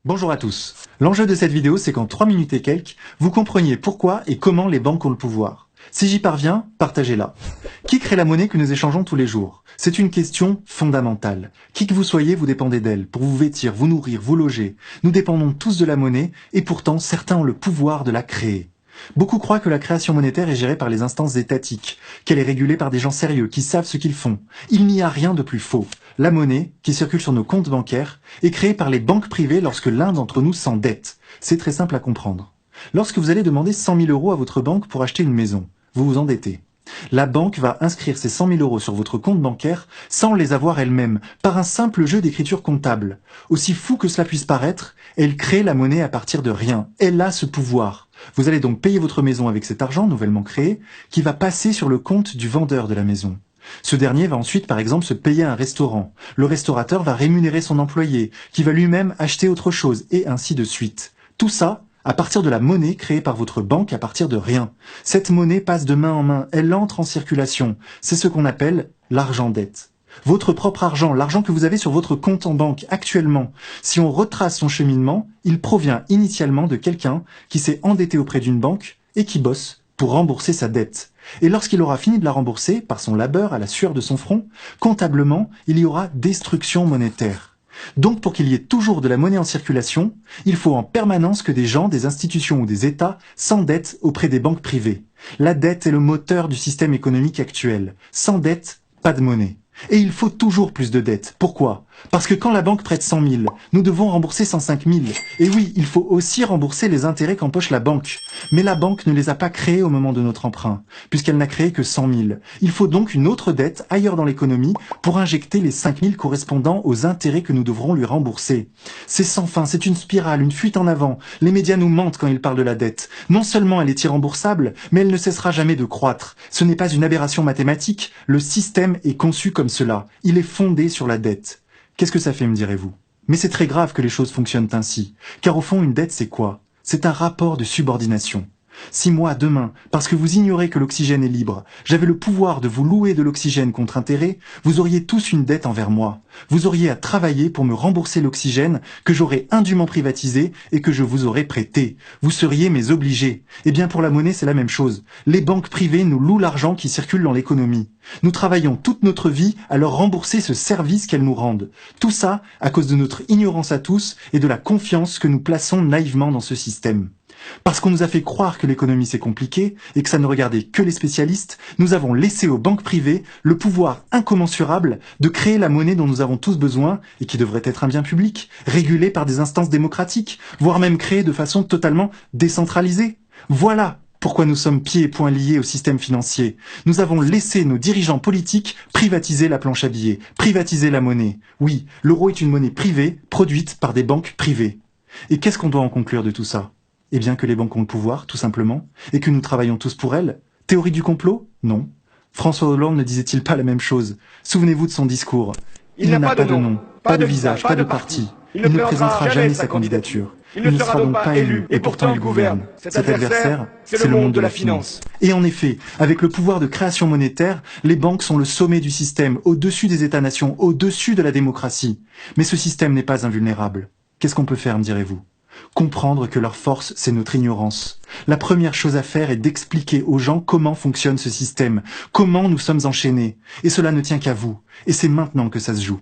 Bonjour à tous. L'enjeu de cette vidéo, c'est qu'en 3 minutes et quelques, vous compreniez pourquoi et comment les banques ont le pouvoir. Si j'y parviens, partagez-la. Qui crée la monnaie que nous échangeons tous les jours? C'est une question fondamentale. Qui que vous soyez, vous dépendez d'elle pour vous vêtir, vous nourrir, vous loger. Nous dépendons tous de la monnaie et pourtant certains ont le pouvoir de la créer. Beaucoup croient que la création monétaire est gérée par les instances étatiques, qu'elle est régulée par des gens sérieux qui savent ce qu'ils font. Il n'y a rien de plus faux. La monnaie, qui circule sur nos comptes bancaires, est créée par les banques privées lorsque l'un d'entre nous s'endette. C'est très simple à comprendre. Lorsque vous allez demander 100 000 euros à votre banque pour acheter une maison, vous vous endettez. La banque va inscrire ces 100 000 euros sur votre compte bancaire sans les avoir elle-même, par un simple jeu d'écriture comptable. Aussi fou que cela puisse paraître, elle crée la monnaie à partir de rien. Elle a ce pouvoir. Vous allez donc payer votre maison avec cet argent nouvellement créé, qui va passer sur le compte du vendeur de la maison. Ce dernier va ensuite, par exemple, se payer un restaurant. Le restaurateur va rémunérer son employé, qui va lui-même acheter autre chose, et ainsi de suite. Tout ça à partir de la monnaie créée par votre banque à partir de rien. Cette monnaie passe de main en main, elle entre en circulation. C'est ce qu'on appelle l'argent dette. Votre propre argent, l'argent que vous avez sur votre compte en banque actuellement, si on retrace son cheminement, il provient initialement de quelqu'un qui s'est endetté auprès d'une banque et qui bosse pour rembourser sa dette. Et lorsqu'il aura fini de la rembourser, par son labeur à la sueur de son front, comptablement, il y aura destruction monétaire. Donc pour qu'il y ait toujours de la monnaie en circulation, il faut en permanence que des gens, des institutions ou des États s'endettent auprès des banques privées. La dette est le moteur du système économique actuel. Sans dette, pas de monnaie. Et il faut toujours plus de dettes. Pourquoi? Parce que quand la banque prête 100 000, nous devons rembourser 105 000. Et oui, il faut aussi rembourser les intérêts qu'empoche la banque. Mais la banque ne les a pas créés au moment de notre emprunt, puisqu'elle n'a créé que 100 000. Il faut donc une autre dette ailleurs dans l'économie pour injecter les 5 000 correspondant aux intérêts que nous devrons lui rembourser. C'est sans fin, c'est une spirale, une fuite en avant. Les médias nous mentent quand ils parlent de la dette. Non seulement elle est irremboursable, mais elle ne cessera jamais de croître. Ce n'est pas une aberration mathématique, le système est conçu comme cela. Il est fondé sur la dette. Qu'est-ce que ça fait, me direz-vous? Mais c'est très grave que les choses fonctionnent ainsi. Car au fond, une dette, c'est quoi? C'est un rapport de subordination. Si moi, demain, parce que vous ignorez que l'oxygène est libre, j'avais le pouvoir de vous louer de l'oxygène contre intérêt, vous auriez tous une dette envers moi. Vous auriez à travailler pour me rembourser l'oxygène que j'aurais indûment privatisé et que je vous aurais prêté. Vous seriez mes obligés. Eh bien, pour la monnaie, c'est la même chose. Les banques privées nous louent l'argent qui circule dans l'économie. Nous travaillons toute notre vie à leur rembourser ce service qu'elles nous rendent. Tout ça à cause de notre ignorance à tous et de la confiance que nous plaçons naïvement dans ce système. Parce qu'on nous a fait croire que l'économie c'est compliqué et que ça ne regardait que les spécialistes, nous avons laissé aux banques privées le pouvoir incommensurable de créer la monnaie dont nous avons tous besoin et qui devrait être un bien public, régulé par des instances démocratiques, voire même créé de façon totalement décentralisée. Voilà pourquoi nous sommes pieds et poings liés au système financier. Nous avons laissé nos dirigeants politiques privatiser la planche à billets, privatiser la monnaie. Oui, l'euro est une monnaie privée, produite par des banques privées. Et qu'est-ce qu'on doit en conclure de tout ça? Eh bien que les banques ont le pouvoir, tout simplement, et que nous travaillons tous pour elles. Théorie du complot? Non. François Hollande ne disait-il pas la même chose? Souvenez-vous de son discours. Il n'a pas de nom, pas de visage, pas de parti. Il ne présentera jamais sa candidature. Il ne sera donc pas élu, et pourtant il gouverne. Cet adversaire, c'est le monde de la finance. Et en effet, avec le pouvoir de création monétaire, les banques sont le sommet du système, au-dessus des États-nations, au-dessus de la démocratie. Mais ce système n'est pas invulnérable. Qu'est-ce qu'on peut faire, me direz-vous? Comprendre que leur force, c'est notre ignorance. La première chose à faire est d'expliquer aux gens comment fonctionne ce système, comment nous sommes enchaînés. Et cela ne tient qu'à vous. Et c'est maintenant que ça se joue.